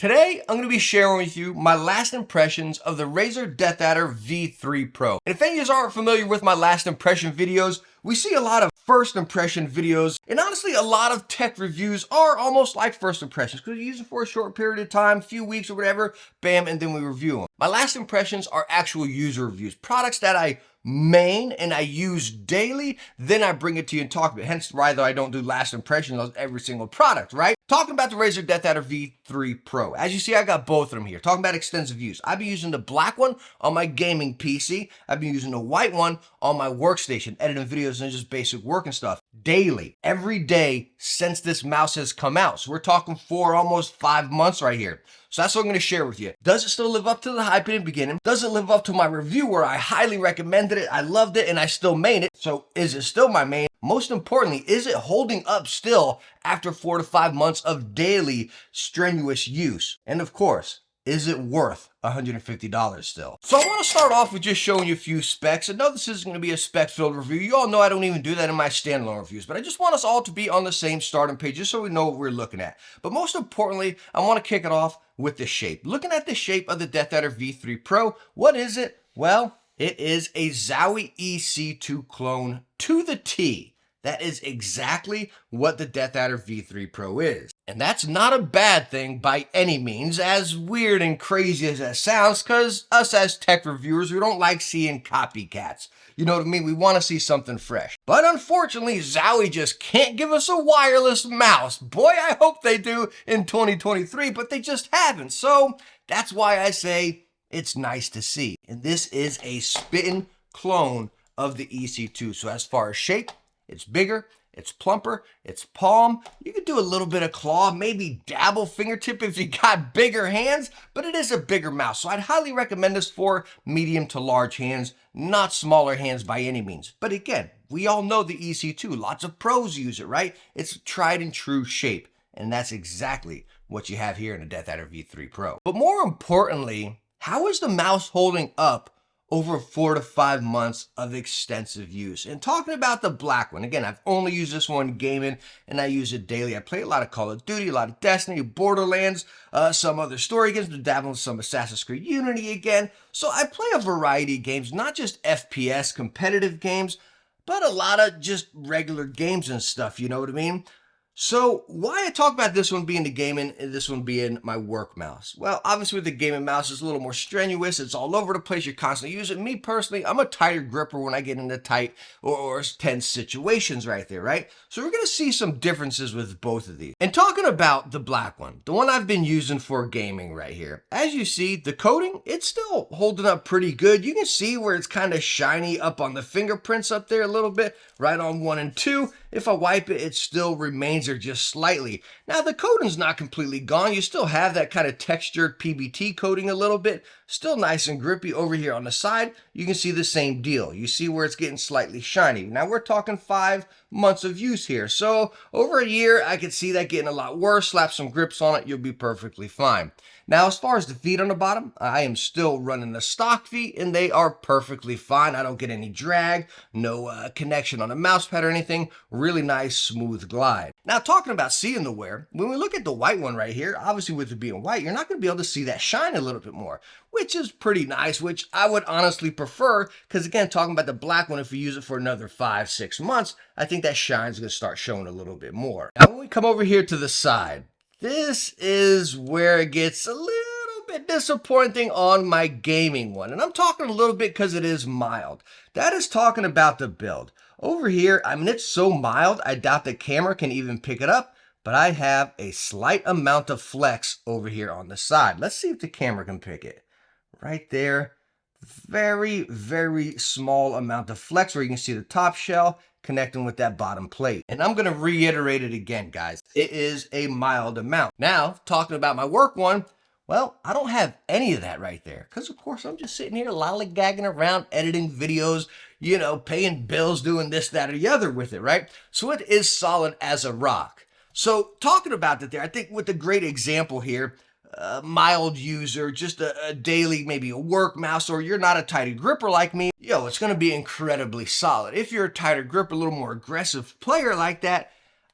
Today, I'm going to be sharing with you my last impressions of the Razer DeathAdder V3 Pro. And if any of you aren't familiar with my last impression videos, we see a lot of first impression videos, and honestly, a lot of tech reviews are almost like first impressions because we use it for a short period of time, few weeks or whatever, bam, and then we review them. My last impressions are actual user reviews, products that I main and I use daily, then I bring it to you and talk about it. Hence why though I don't do last impressions on every single product, right? Talking about the Razer DeathAdder V3 Pro. As you see, I got both of them here. Talking about extensive use. I've been using the black one on my gaming PC. I've been using the white one on my workstation, editing videos and just basic work and stuff daily, every day since this mouse has come out. So we're talking for almost 5 months right here. So that's what I'm going to share with you. Does it still live up to the hype in the beginning? Does it live up to my review where I highly recommended it, I loved it, and I still main it? So is it still my main? Most importantly, is it holding up still after 4 to 5 months of daily strenuous use? And of course, is it worth $150 still? So I want to start off with just showing you a few specs. I know this isn't going to be a spec-filled review. You all know I don't even do that in my standalone reviews, but I just want us all to be on the same starting page just so we know what we're looking at. But most importantly, I want to kick it off with the shape. Looking at the shape of the DeathAdder V3 Pro, what is it? Well, it is a Zowie EC2 clone to the T. That is exactly what the DeathAdder V3 Pro is. And that's not a bad thing by any means, as weird and crazy as that sounds, because us as tech reviewers, we don't like seeing copycats. You know what I mean? We want to see something fresh. But unfortunately, Zowie just can't give us a wireless mouse. Boy, I hope they do in 2023, but they just haven't. So that's why I say it's nice to see. And this is a spitting clone of the EC2. So as far as shape, it's bigger, it's plumper, it's palm. You could do a little bit of claw, maybe dabble fingertip if you got bigger hands, but it is a bigger mouse. So I'd highly recommend this for medium to large hands, not smaller hands by any means. But again, we all know the EC2. Lots of pros use it, right? It's a tried and true shape. And that's exactly what you have here in the DeathAdder V3 Pro. But more importantly, how is the mouse holding up over 4 to 5 months of extensive use? And talking about the black one, again, I've only used this one gaming and I use it daily. I play a lot of Call of Duty, a lot of Destiny, Borderlands, some other story games, dabbling some Assassin's Creed Unity again. So I play a variety of games, not just FPS competitive games, but a lot of just regular games and stuff, you know what I mean? So why I talk about this one being the gaming and this one being my work mouse? Well, obviously with the gaming mouse, it's a little more strenuous. It's all over the place. You're constantly using it. Me personally, I'm a tighter gripper when I get into tight or tense situations right there, right? So we're going to see some differences with both of these. And talking about the black one, the one I've been using for gaming right here. As you see, the coating, it's still holding up pretty good. You can see where it's kind of shiny up on the fingerprints up there a little bit, right on 1 and 2. If I wipe it, it still remains there just slightly. Now the coating's not completely gone. You still have that kind of textured PBT coating a little bit. Still nice and grippy. Over here on the side, you can see the same deal. You see where it's getting slightly shiny. Now we're talking 5 months of use here. So over a year, I could see that getting a lot worse. Slap some grips on it, you'll be perfectly fine. Now, as far as the feet on the bottom, I am still running the stock feet and they are perfectly fine. I don't get any drag, no connection on the mouse pad or anything. Really nice, smooth glide. Now, talking about seeing the wear, when we look at the white one right here, obviously with it being white, you're not going to be able to see that shine a little bit more, which is pretty nice, which I would honestly prefer because, again, talking about the black one, if you use it for another 5, 6 months, I think that shine's going to start showing a little bit more. Now, when we come over here to the side, this is where it gets a little bit disappointing on my gaming one. And I'm talking a little bit because it is mild. That is talking about the build. Over here, I mean, it's so mild, I doubt the camera can even pick it up, but I have a slight amount of flex over here on the side. Let's see if the camera can pick it. Right there, very, very small amount of flex where you can see the top shell connecting with that bottom plate. And I'm going to reiterate it again, guys. It is a mild amount. Now, talking about my work one, well, I don't have any of that right there because, of course, I'm just sitting here lollygagging around, editing videos, you know, paying bills, doing this, that, or the other with it, right? So it is solid as a rock. So talking about that there, I think with the great example here, mild user, just a daily, maybe a work mouse, or you're not a tighter gripper like me, it's going to be incredibly solid. If you're a tighter gripper, a little more aggressive player like that,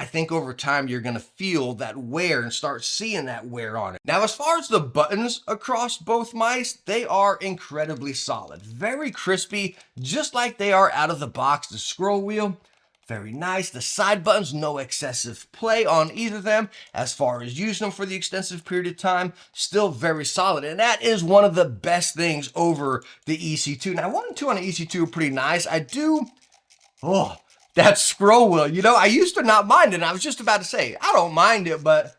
I think over time you're gonna feel that wear and start seeing that wear on it. Now, as far as the buttons across both mice, they are incredibly solid. Very crispy, just like they are out of the box. The scroll wheel, very nice. The side buttons, no excessive play on either of them. As far as using them for the extensive period of time, still very solid. And that is one of the best things over the EC2. Now, 1 and 2 on the EC2 are pretty nice. That scroll wheel, you know, I used to not mind it. And I was just about to say, I don't mind it, but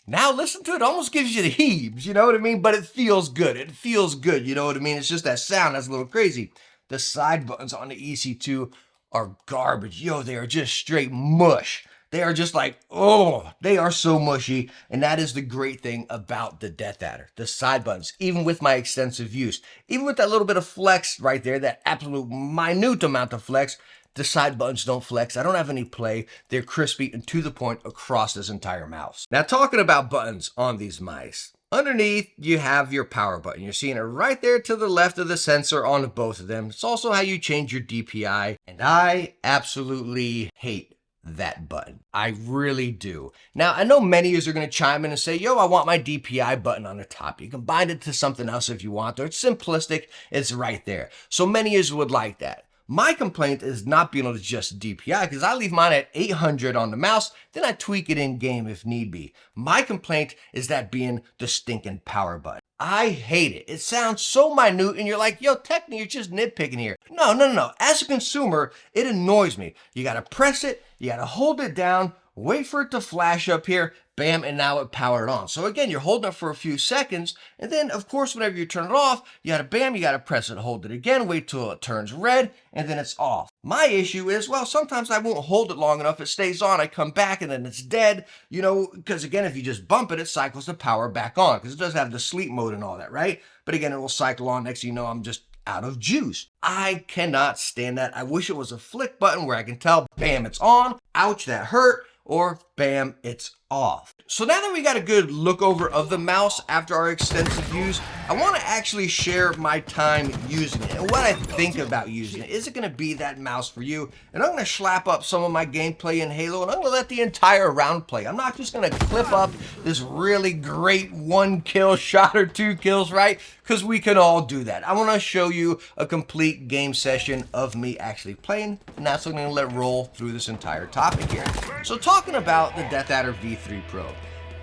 now listen to it, almost gives you the heaves, you know what I mean? But it feels good. It feels good, you know what I mean? It's just that sound that's a little crazy. The side buttons on the EC2 are garbage. Yo, they are just straight mush. They are just like, oh, they are so mushy. And that is the great thing about the DeathAdder, the side buttons, even with my extensive use, even with that little bit of flex right there, that absolute minute amount of flex, the side buttons don't flex. I don't have any play. They're crispy and to the point across this entire mouse. Now, talking about buttons on these mice, underneath you have your power button. You're seeing it right there to the left of the sensor on both of them. It's also how you change your DPI. And I absolutely hate that button. I really do. Now, I know many of you are going to chime in and say, yo, I want my DPI button on the top. You can bind it to something else if you want, or it's simplistic. It's right there. So many of you would like that. My complaint is not being able to adjust DPI because I leave mine at 800 on the mouse, then I tweak it in game if need be. My complaint is that being the stinking power button. I hate it. It sounds so minute and you're like, yo, Techne, you're just nitpicking here. No. As a consumer, it annoys me. You gotta press it, you gotta hold it down, wait for it to flash up here, bam, and now it powered on. So again, you're holding it for a few seconds, and then of course, whenever you turn it off, you gotta press it, hold it again, wait till it turns red, and then it's off. My issue is, well, sometimes I won't hold it long enough, it stays on, I come back and then it's dead, you know, because again, if you just bump it, it cycles the power back on, because it does have the sleep mode and all that, right? But again, it will cycle on, next thing you know, I'm just out of juice. I cannot stand that. I wish it was a flick button where I can tell, bam, it's on, ouch, that hurt, or bam, it's off. So now that we got a good look over of the mouse after our extensive use, I want to actually share my time using it and what I think about using it. Is it going to be that mouse for you? And I'm going to slap up some of my gameplay in Halo, and I'm going to let the entire round play. I'm not just going to clip up this really great 1 kill shot or 2 kills, right? Because we can all do that. I want to show you a complete game session of me actually playing, and that's what I'm going to let roll through this entire topic here. So talking about the DeathAdder V3 Pro,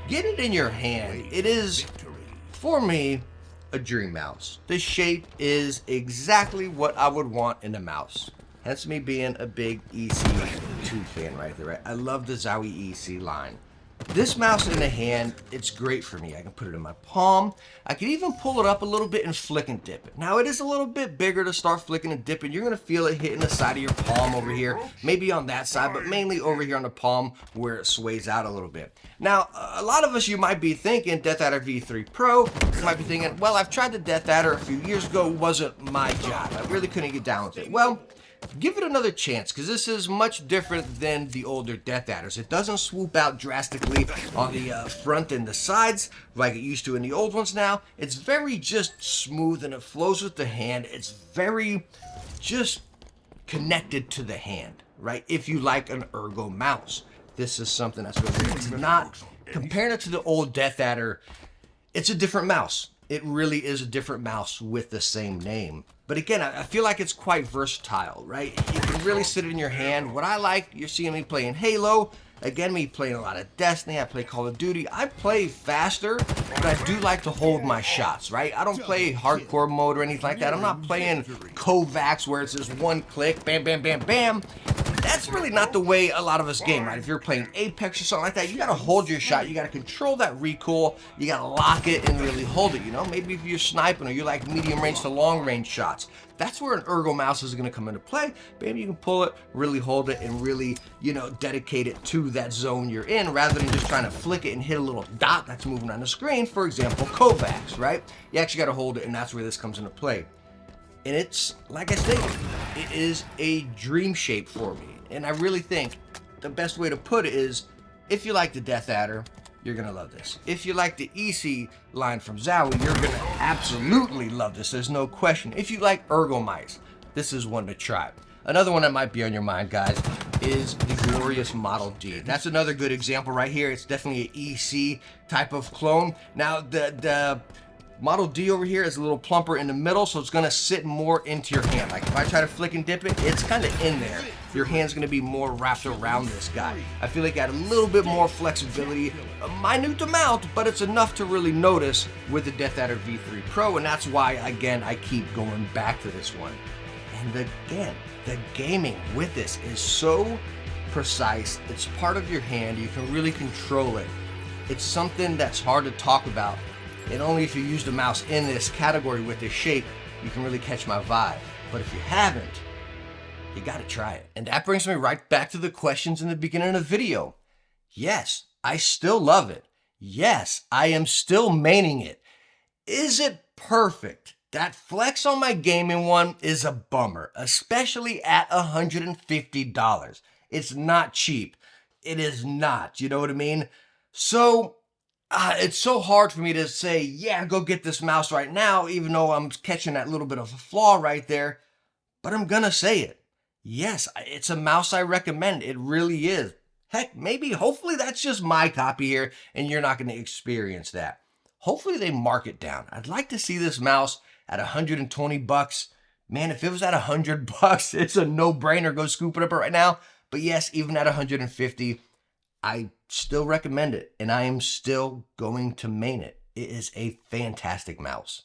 get it in your hand. It is, for me, a dream mouse. The shape is exactly what I would want in a mouse. Hence me being a big EC2 fan right there, right? I love the Zowie EC line. This mouse in the hand, it's great for me. I can put it in my palm. I can even pull it up a little bit and flick and dip it. Now, it is a little bit bigger to start flicking and dipping. You're going to feel it hitting the side of your palm over here, maybe on that side, but mainly over here on the palm where it sways out a little bit. Now, a lot of us, you might be thinking DeathAdder V3 Pro. You might be thinking, well, I've tried the DeathAdder a few years ago. It wasn't my job. I really couldn't get down with it. Well, give it another chance, because this is much different than the older DeathAdders. It doesn't swoop out drastically on the front and the sides like it used to in the old ones now. It's very just smooth and it flows with the hand. It's very just connected to the hand, right? If you like an ergo mouse, this is something that's really, it's not, comparing it to the old DeathAdder, it's a different mouse. It really is a different mouse with the same name. But again, I feel like it's quite versatile, right? You can really sit it in your hand. What I like, you're seeing me playing Halo. Again, me playing a lot of Destiny. I play Call of Duty. I play faster, but I do like to hold my shots, right? I don't play hardcore mode or anything like that. I'm not playing Kovacs where it's just one click, bam, bam, bam, bam. That's really not the way a lot of us game, right? If you're playing Apex or something like that, you gotta hold your shot, you gotta control that recoil, you gotta lock it and really hold it, you know? Maybe if you're sniping or you like medium range to long range shots, that's where an ergo mouse is gonna come into play. Maybe you can pull it, really hold it, and really, you know, dedicate it to that zone you're in, rather than just trying to flick it and hit a little dot that's moving on the screen. For example, Kovacs, right? You actually gotta hold it, and that's where this comes into play. And it's, like I stated, it is a dream shape for me. And I really think the best way to put it is, if you like the DeathAdder, you're going to love this. If you like the EC line from Zowie, you're going to absolutely love this. There's no question. If you like ergo mice, this is one to try. Another one that might be on your mind, guys, is the glorious Model D. That's another good example right here. It's definitely an EC type of clone. Now the Model D over here is a little plumper in the middle, so it's gonna sit more into your hand. Like if I try to flick and dip it, it's kind of in there. Your hand's gonna be more wrapped around this guy. I feel like I had a little bit more flexibility, a minute amount, but it's enough to really notice with the DeathAdder V3 Pro, and that's why, again, I keep going back to this one. And again, the gaming with this is so precise. It's part of your hand. You can really control it. It's something that's hard to talk about. And only if you use the mouse in this category with this shape, you can really catch my vibe. But if you haven't, you gotta try it. And that brings me right back to the questions in the beginning of the video. Yes, I still love it. Yes, I am still maining it. Is it perfect? That flex on my gaming one is a bummer, especially at $150. It's not cheap. It is not, you know what I mean? So, it's so hard for me to say, yeah, go get this mouse right now, even though I'm catching that little bit of a flaw right there. But I'm gonna say it. Yes, it's a mouse I recommend. It really is. Heck, maybe, hopefully that's just my copy here and you're not gonna experience that. Hopefully they mark it down. I'd like to see this mouse at 120 bucks. Man, if it was at 100 bucks, it's a no-brainer. Go scoop it up right now. But yes, even at 150, I still recommend it, and I am still going to main it. It is a fantastic mouse.